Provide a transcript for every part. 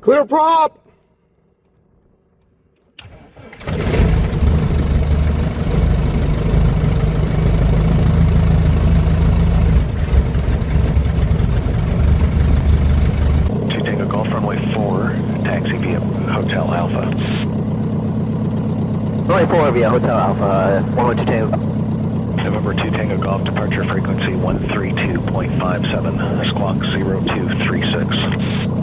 Clear prop! Tango Golf runway 4, taxi via Hotel Alpha. Runway 4 via Hotel Alpha, 112 Tango. November 2 Tango Golf, departure frequency 132.57, squawk 0236.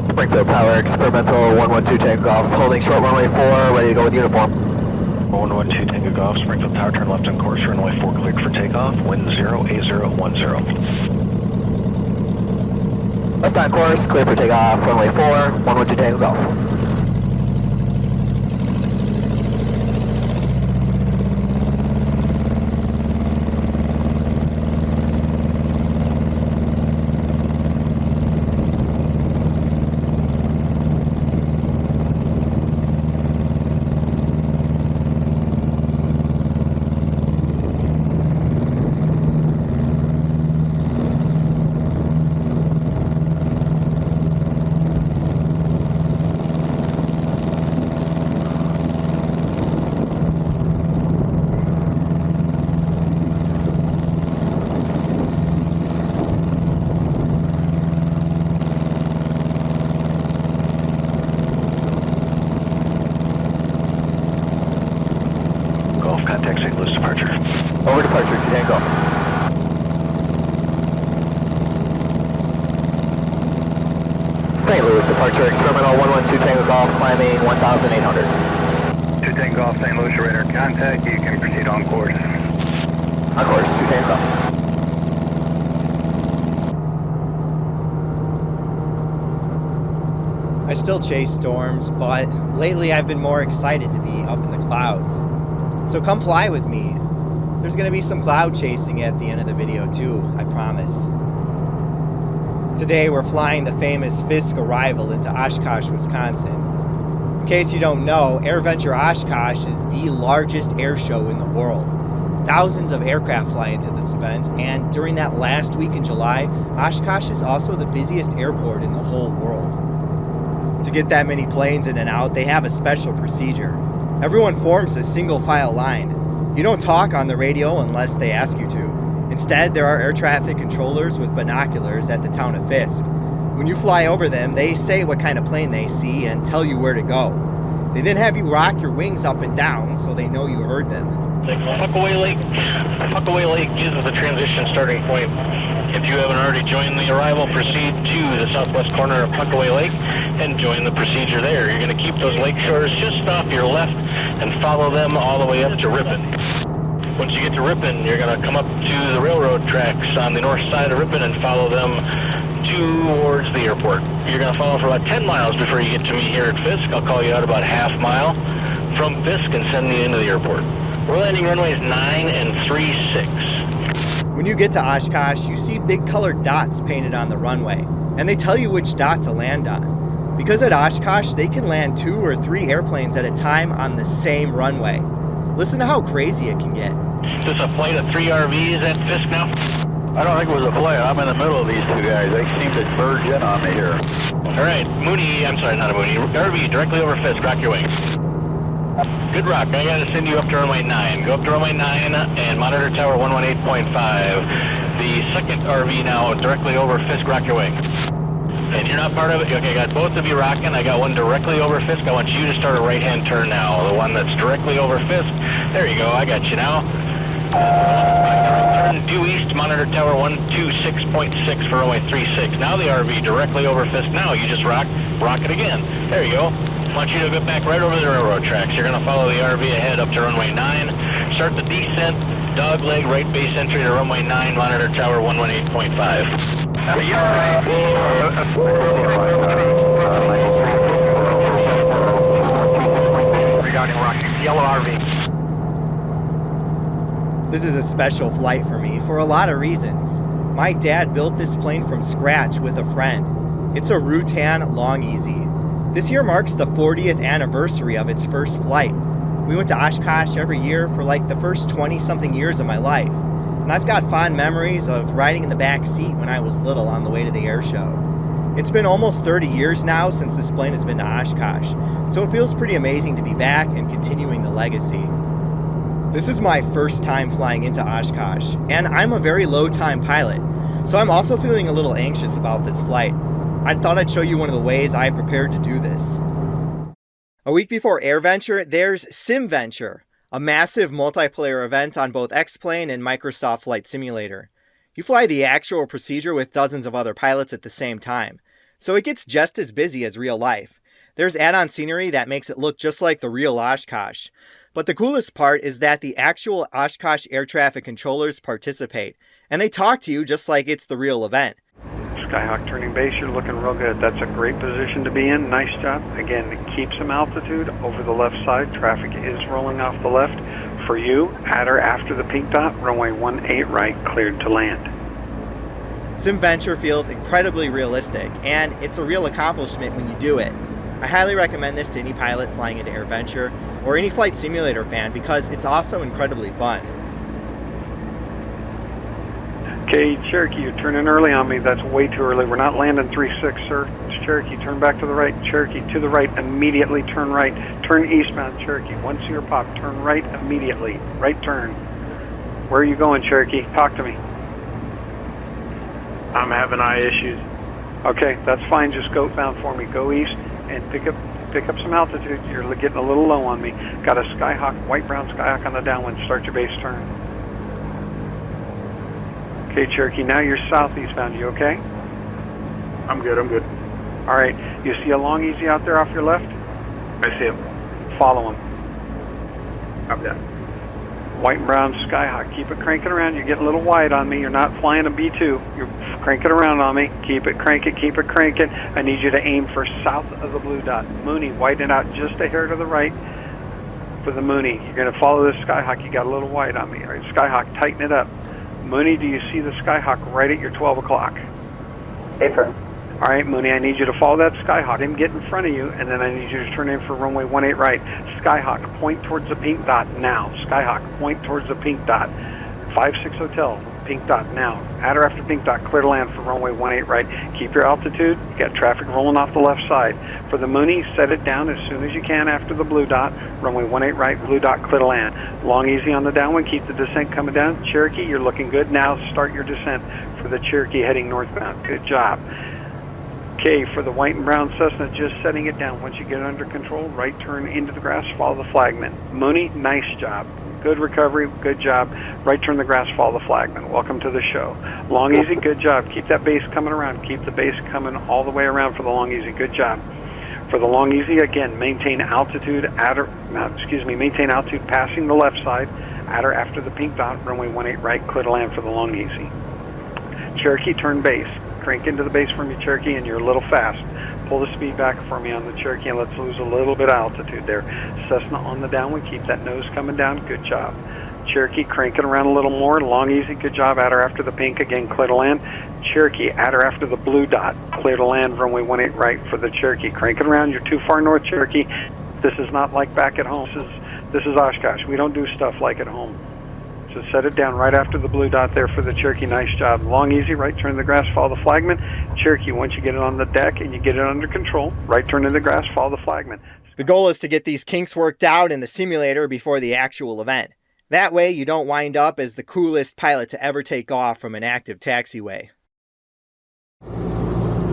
Springfield Tower, experimental 112 Tango Golf, holding short runway 4, ready to go with uniform. 112 Tango Golf, Springfield Tower, turn left on course, runway 4 cleared for takeoff, wind 08010. Left on course, clear for takeoff, runway 4, 112 Tango Golf. Contact St. Louis departure. Over departure to Tango. St. Louis departure, experimental 112 Tango Golf, climbing 1,800. 2 Tango Golf, St. Louis radar contact, you can proceed on course. On course, 2 Tango Golf. I still chase storms, but lately I've been more excited to be up in the clouds. So come fly with me. There's going to be some cloud chasing at the end of the video too, I promise. Today we're flying the famous FIsk Arrival into Oshkosh, Wisconsin. In case you don't know, AirVenture Oshkosh is the largest air show in the world. Thousands of aircraft fly into this event, and during that last week in July, Oshkosh is also the busiest airport in the whole world. To get that many planes in and out, they have a special procedure. Everyone forms a single file line. You don't talk on the radio unless they ask you to. Instead, there are air traffic controllers with binoculars at the town of Fisk. When you fly over them, they say what kind of plane they see and tell you where to go. They then have you rock your wings up and down so they know you heard them. Puckaway Lake is the transition starting point. If you haven't already joined the arrival, proceed to the southwest corner of Puckaway Lake and join the procedure there. You're going to keep those lake shores just off your left and follow them all the way up to Ripon. Once you get to Ripon, you're going to come up to the railroad tracks on the north side of Ripon and follow them towards the airport. You're going to follow for about 10 miles before you get to me here at Fisk. I'll call you out about half mile from Fisk and send you into the airport. We're landing runways 9 and 36. When you get to Oshkosh, you see big colored dots painted on the runway, and they tell you which dot to land on. Because at Oshkosh, they can land 2 or 3 airplanes at a time on the same runway. Listen to how crazy it can get. Is this a flight of 3 RVs at Fisk now? I don't think it was a flight. I'm in the middle of these two guys. They seem to merge in on me here. All right, Mooney, I'm sorry, not a Mooney, RV directly over Fisk, rock your wings. Good rock, I gotta send you up to runway 9. Go up to runway 9 and monitor tower 118.5. The second RV now directly over Fisk, rock your wings. And you're not part of it? Okay, got both of you rocking. I got one directly over Fisk. I want you to start a right-hand turn now. The one that's directly over Fisk. There you go, I got you now. Turn due east, monitor tower 126.6 for runway 36. Now the RV directly over Fisk. Now you just rock it again. There you go. I want you to get back right over the railroad tracks. You're going to follow the RV ahead up to runway 9. Start the descent, dogleg, right base entry to runway 9, monitor tower 118.5. Regarding rocking, yellow RV. This is a special flight for me for a lot of reasons. My dad built this plane from scratch with a friend. It's a Rutan Long-EZ. This year marks the 40th anniversary of its first flight. We went to Oshkosh every year for like the first 20-something years of my life. And I've got fond memories of riding in the back seat when I was little on the way to the air show. It's been almost 30 years now since this plane has been to Oshkosh, so it feels pretty amazing to be back and continuing the legacy. This is my first time flying into Oshkosh, and I'm a very low-time pilot, so I'm also feeling a little anxious about this flight. I thought I'd show you one of the ways I prepared to do this. A week before AirVenture, there's SimVenture, a massive multiplayer event on both X-Plane and Microsoft Flight Simulator. You fly the actual procedure with dozens of other pilots at the same time, so it gets just as busy as real life. There's add-on scenery that makes it look just like the real Oshkosh. But the coolest part is that the actual Oshkosh air traffic controllers participate, and they talk to you just like it's the real event. Skyhawk turning base, you're looking real good. That's a great position to be in. Nice job. Again, keep some altitude over the left side. Traffic is rolling off the left. For you, at or after the pink dot, runway 18 right, cleared to land. SimVenture feels incredibly realistic, and it's a real accomplishment when you do it. I highly recommend this to any pilot flying into AirVenture or any flight simulator fan because it's also incredibly fun. Okay, Cherokee, you're turning early on me. That's way too early. We're not landing 3-6, sir. It's Cherokee, turn back to the right. Cherokee, to the right, immediately turn right. Turn eastbound, Cherokee. Once you're popped, turn right immediately. Right turn. Where are you going, Cherokee? Talk to me. I'm having eye issues. Okay, that's fine. Just go bound for me. Go east and pick up some altitude. You're getting a little low on me. Got a Skyhawk, white-brown Skyhawk on the downwind. Start your base turn. Okay, Cherokee, now you're southeastbound. You okay? I'm good. All right. You see a Long-EZ out there off your left? I see him. Follow him. I'm done. White and brown Skyhawk. Keep it cranking around. You're getting a little wide on me. You're not flying a B2. You're cranking around on me. Keep it cranking. I need you to aim for south of the blue dot. Mooney, widen it out just a hair to the right for the Mooney. You're going to follow this Skyhawk. You got a little wide on me. All right, Skyhawk, tighten it up. Mooney, do you see the Skyhawk right at your 12 o'clock? Affirm. All right, Mooney, I need you to follow that Skyhawk. Him get in front of you, and then I need you to turn in for runway 18 right. Skyhawk, point towards the pink dot now. Skyhawk, point towards the pink dot. 56 Hotel, pink dot now. At or after pink dot, clear to land for runway 18 right. Keep your altitude. You got traffic rolling off the left side. For the Mooney, set it down as soon as you can after the blue dot. Runway 18 right, blue dot, clear to land. Long-EZ on the downwind. Keep the descent coming down. Cherokee, you're looking good. Now start your descent for the Cherokee heading northbound. Good job. Okay, for the white and brown Cessna, just setting it down. Once you get it under control, right turn into the grass, follow the flagman. Mooney, nice job. Good recovery, good job. Right turn the grass, follow the flagman. Welcome to the show. Long-EZ, good job. Keep that base coming around. Keep the base coming all the way around for the Long-EZ. Good job. For the Long-EZ, again, maintain altitude maintain altitude passing the left side, at or after the pink dot, runway 18 right, clear to land for the Long-EZ. Cherokee, turn base. Crank into the base from you, Cherokee, and you're a little fast. Pull the speed back for me on the Cherokee, and let's lose a little bit of altitude there. Cessna on the downwind, keep that nose coming down, good job. Cherokee, crank it around a little more. Long-EZ, good job. At or after the pink, again, clear to land. Cherokee, at or after the blue dot, clear to land, runway 18 right for the Cherokee. Crank it around, you're too far north, Cherokee. This is not like back at home. This is Oshkosh. We don't do stuff like at home. So set it down right after the blue dot there for the Cherokee. Nice job. Long-EZ, right turn in the grass, follow the flagman. Cherokee, once you get it on the deck and you get it under control, right turn in the grass, follow the flagman. The goal is to get these kinks worked out in the simulator before the actual event. That way you don't wind up as the coolest pilot to ever take off from an active taxiway.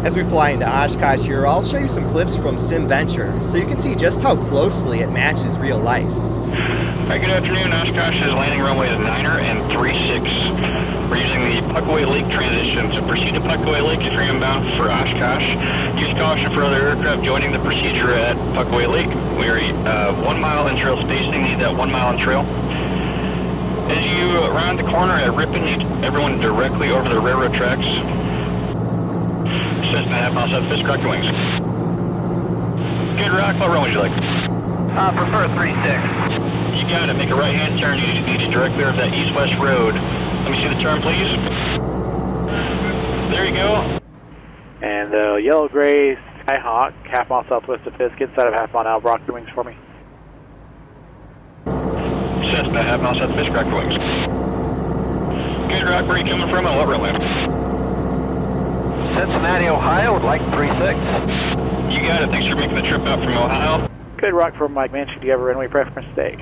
As we fly into Oshkosh here, I'll show you some clips from SimVenture so you can see just how closely it matches real life. Alright, good afternoon. Oshkosh is landing runway 9er and 36. We're using the Puckaway Lake transition. So proceed to Puckaway Lake if you're inbound for Oshkosh. Use caution for other aircraft joining the procedure at Puckaway Lake. We are 1 mile in trail spacing, need that 1 mile in trail. As you round the corner at Ripon, need everyone directly over the railroad tracks. Cessna half mile south, FIsk Rocket Wings. Good rock, what run would you like? Prefer 3-6. You got it. Make a right-hand turn. You need to direct clear of that east-west road. Let me see the turn, please. There you go. And yellow-gray Skyhawk, half mile southwest of FIsk, inside of half mile now, Rocket Wings for me. Cessna, half mile south of FIsk Rocket Wings. Good rock, where are you coming from and what runway? Cincinnati, Ohio, would like 36. You got it. Thanks for making the trip out from Ohio. Good Rock from Mike Mansion. Do you have a runway preference today?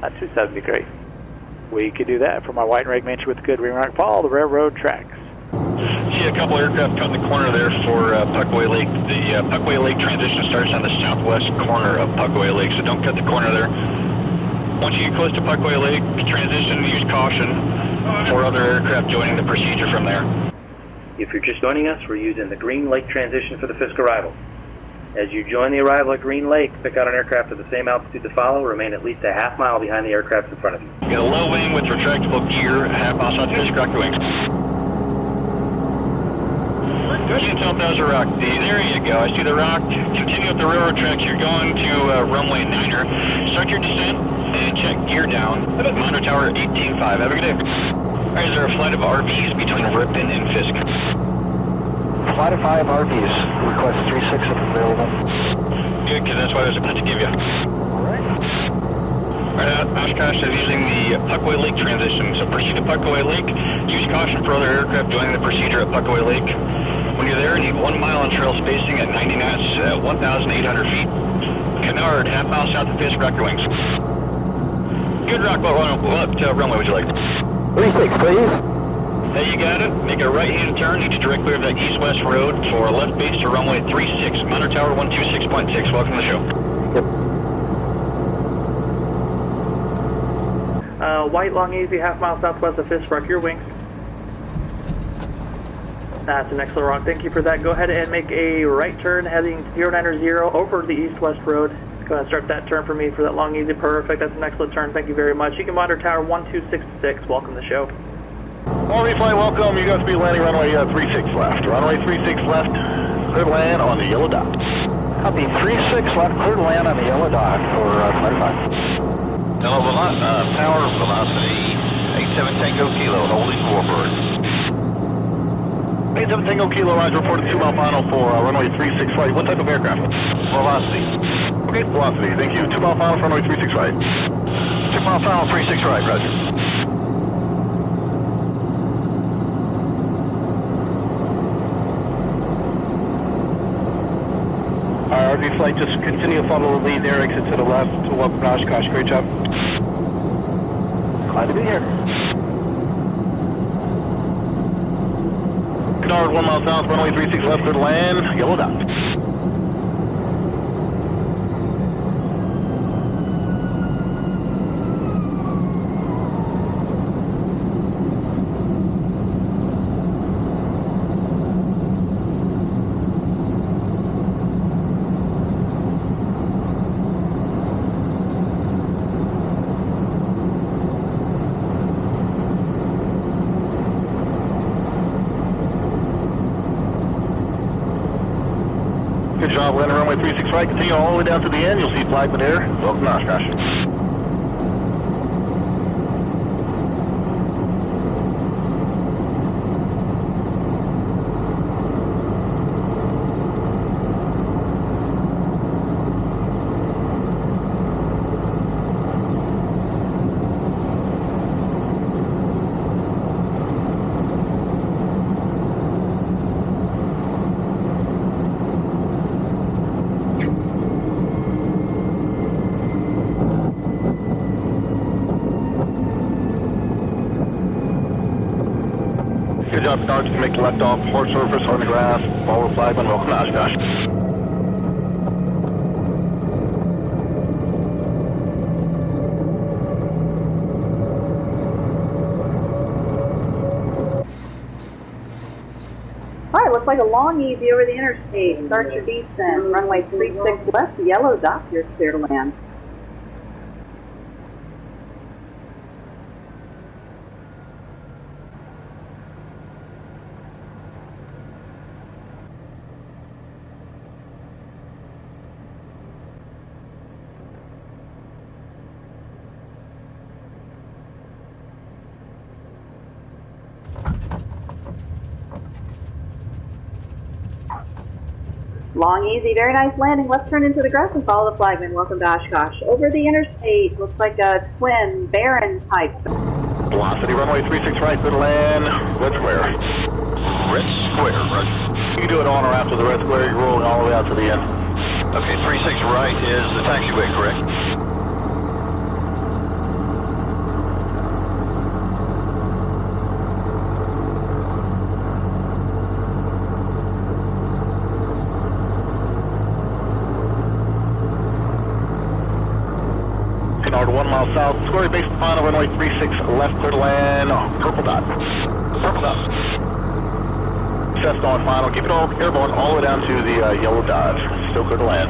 270, great. We could do that for my White and Red Mansion with good Green Rock. Follow the railroad tracks. See a couple aircraft cut the corner there for Puckaway Lake. The Puckaway Lake transition starts on the southwest corner of Puckaway Lake, so don't cut the corner there. Once you get close to Puckaway Lake, transition, use caution for other aircraft joining the procedure from there. If you're just joining us, we're using the Green Lake transition for the FIsk Arrival. As you join the arrival at Green Lake, pick out an aircraft at the same altitude to follow, remain at least a half mile behind the aircraft in front of you. Got a low wing with retractable gear, a half mile south of FIsk, rock the wings. Can't tell if that was a rock. There you go, I see the rock. Continue up the railroad tracks, you're going to runway 9er. Start your descent and check gear down. Monitor tower 18.5, have a good day. Alright, is there a flight of RVs between Ripon and FIsk? Flight of 5 RVs, request 36 if available. Good, because that's what I was about to give you. Alright, Oshkosh is using the Puckaway Lake transition, so proceed to Puckaway Lake. Use caution for other aircraft joining the procedure at Puckaway Lake. When you're there, need 1 mile on trail spacing at 90 knots at 1,800 feet. Canard, half mile south of FIsk, rock your wings. Good Rock, what runway would you like? 36, please. There you got it. Make a right-hand turn, each directly of that east-west road for left base to runway 36, Monitor Tower 126.6. Welcome to the show. White Long-EZ, half mile southwest of FIsk, rock your wings. That's an excellent rock. Thank you for that. Go ahead and make a right turn heading 090 over the east-west road. Go ahead and start that turn for me for that Long-EZ. Perfect. That's an excellent turn. Thank you very much. You can monitor Tower 1266. Welcome to the show. RV flight, welcome. You guys will be landing runway 36 left. Runway 36 left, clear to land on the yellow dot. Copy, 36 left, clear to land on the yellow dot for 25. Hello, power velocity 87 Tango Kilo, holding Warbird. 87 Tango Kilo, rise reported 2 mile final for runway 36 right. What type of aircraft? Velocity. Okay, velocity, thank you. 2 mile final for runway 36 right. 2 mile final, 36 right, roger. RV flight, just continue to follow the lead there, exit to the left to welcome to Oshkosh. Great job. Glad to be here. Canard, 1 mile south, runway 36 left, clear to land, yellow dot. Good job, landing runway 36 right. Continue all the way down to the end. You'll see flagman air. Welcome to Oshkosh. Good job, Canard. You can make the left off, port surface on the grass. Follow the flagman. Welcome to Oshkosh. Alright, looks like a Long-EZ over the interstate. Start your descent. Runway 36 left, yellow dot, you're clear to land. Long-EZ, very nice landing. Let's turn into the grass and follow the flagman. Welcome to Oshkosh. Over the interstate, looks like a twin Baron type. Velocity runway 36 right, good land. Red square. Red square, roger. You can do it on or after the red square. You're rolling all the way out to the end. Okay, 36 right is the taxiway, correct? Canard 1 mile south, square base final, runway 36 left, clear to land, purple dot. Purple dot. Cessna on final, keep it all airborne all the way down to the yellow dot. Still clear to land.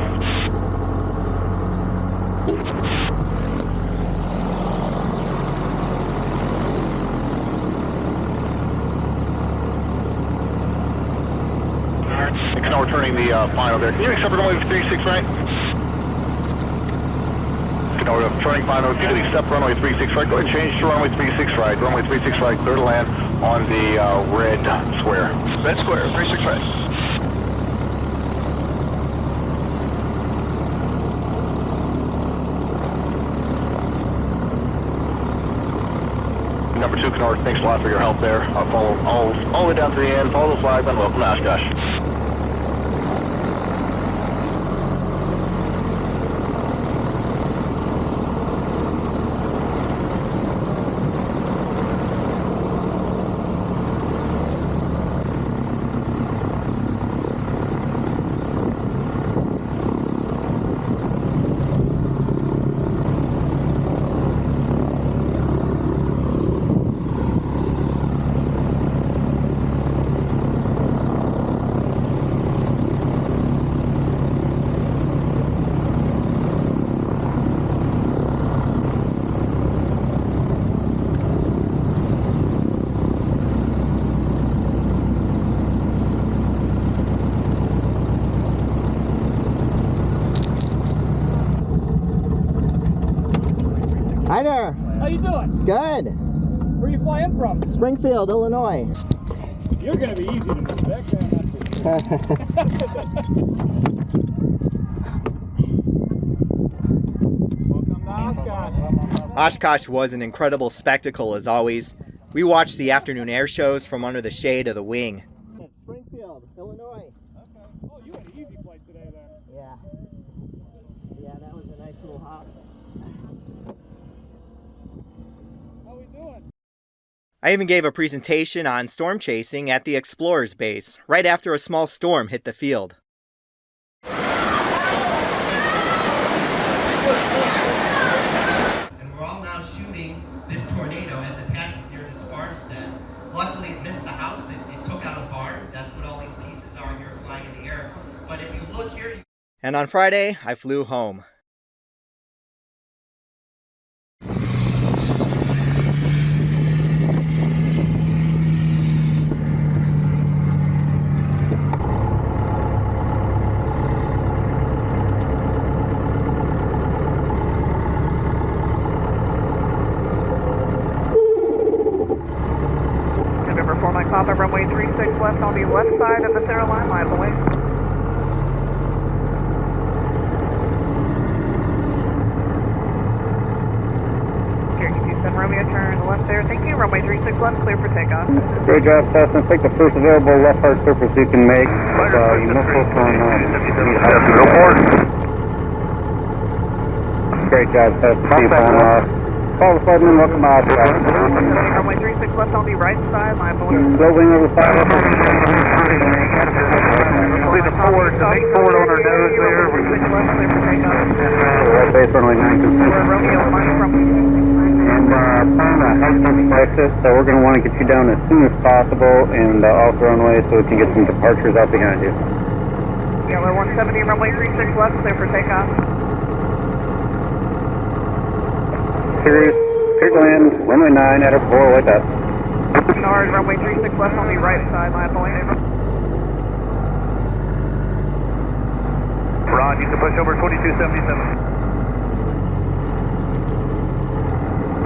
And Canard turning the final there. Can you accept runway 36 right? Turning final, if you could accept runway 36 right, go ahead and change to runway 36 right. Runway 36 right, clear to land on the red square. Red square, 36 right. Number 2, Canard, thanks a lot for your help there. I'll follow all the way down to the end, follow the flag, then welcome to Oshkosh. Hi there. How you doing? Good. Where are you flying from? Springfield, Illinois. You're going to be easy to move back there. Welcome to Oshkosh. Oshkosh was an incredible spectacle as always. We watched the afternoon air shows from under the shade of the wing. Springfield, Illinois. Okay. Oh, you had an easy flight today then. Yeah. Yeah, that was a nice little hop. How we doing? I even gave a presentation on storm chasing at the Explorers base, right after a small storm hit the field. And we're all now shooting this tornado as it passes near this farmstead. Luckily, it missed the house. It took out a barn. That's what all these pieces are here flying in the air. But if you look here... And on Friday, I flew home. Papa, runway 36 left on the left side of the center line, live away. Cherokee 27 Romeo, turn left there, thank you. Runway 36 left, clear for takeoff. Great job, Cessna. Take the first available left hard surface you can make. You must look on Great job, Cessna. See you final. Call the flight and welcome out. Runway 36 left on the right side, line below. Building over the side. See the forward on our nose there. 36 left, clear for takeoff. Right base runway 9 Romeo, line from. And plan a high surface exit, so we're going to want to get you down as soon as possible and off the runway so we can get some departures out behind you. Yellow 170, runway 36 left, clear for takeoff. Clear to land, runway 9, at 4, wake up. Canard, runway 36 left on the right side, line point. Ron, you can push over 2277.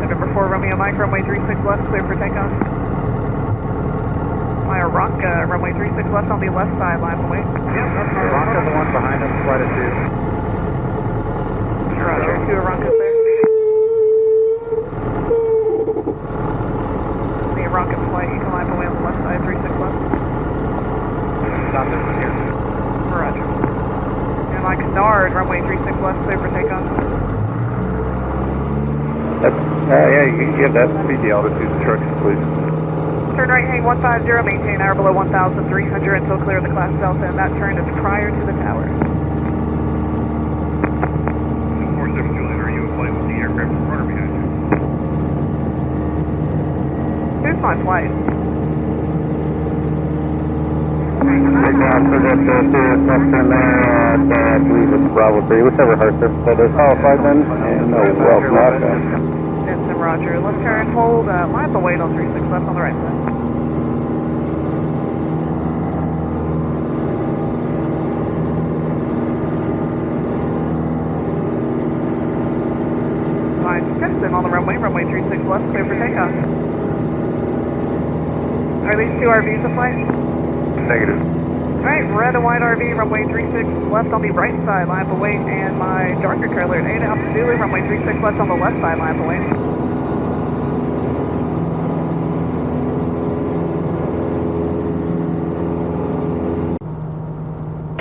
November 4, Romeo Mike, runway 36 left, clear for takeoff. Maya Ronca, runway 36 left on the left side, line point. Ronca's the one behind us, flight of 2. Roger, 2 Ronca's there. Rocket flight, you can line away on the left side, 36 left. Stop the Nard, runway 36 left, clear for takeoff. Yeah, you have that. Speed the altitude instructions, please. Turn right, hang 150, maintain hour below 1,300 until clear of the class Delta, and that turn is prior to the tower. 47 Juliet, are you in flight with the aircraft in front or behind you? Here's my flight. Right now, for this Sirius Western there at, I believe it's Bravo 3, whichever heart surface that is. Follow flight then, and no, well, not It's a Roger. Left turn, hold, line up the weight on 36 left on the right side. Line Stinson on the runway 36 left, clear for takeoff. Are these two RVs in flight? Negative. Alright, red and white RV, runway 36 left on the right side, line up the weight, and my darker trailer at 8 Alpha Zulu, runway 36 left on the left side, line up the weight.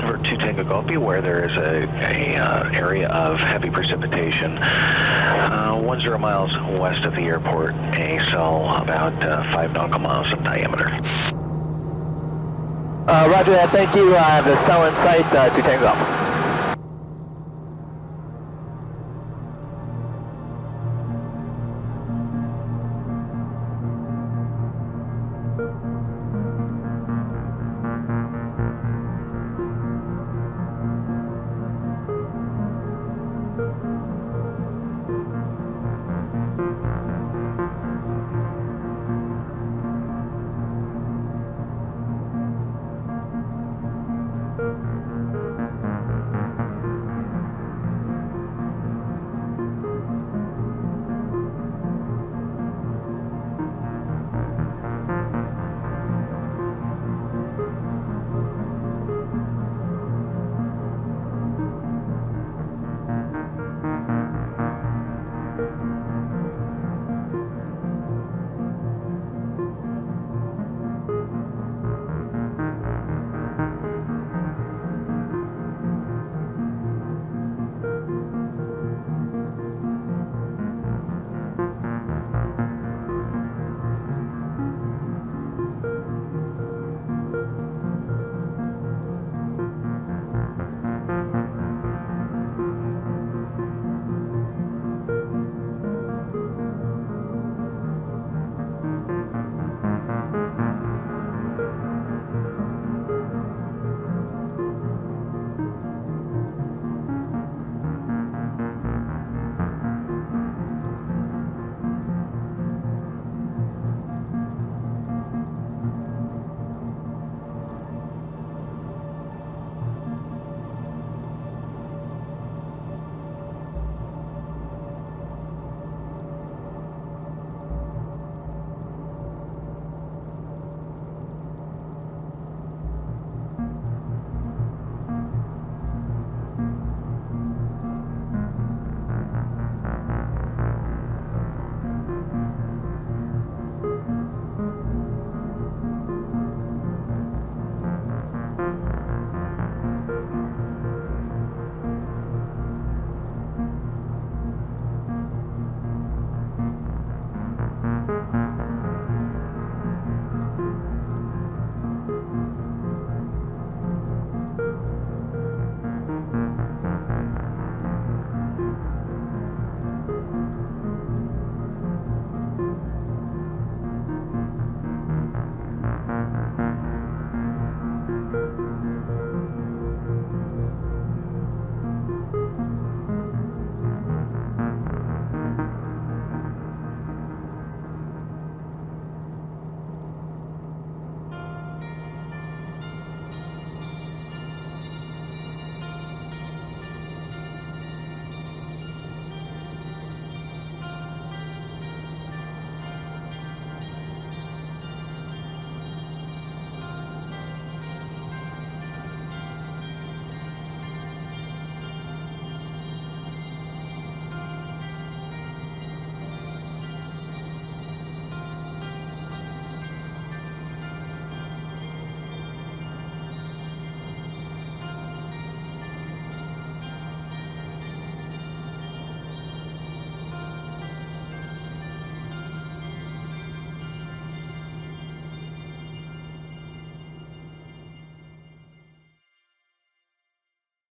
For 2 Tango Golf, be aware there is a area of heavy precipitation 10 miles west of the airport, a cell about 5 nautical miles in diameter. Roger that, thank you. I have the cell in sight, 2 Tango Golf.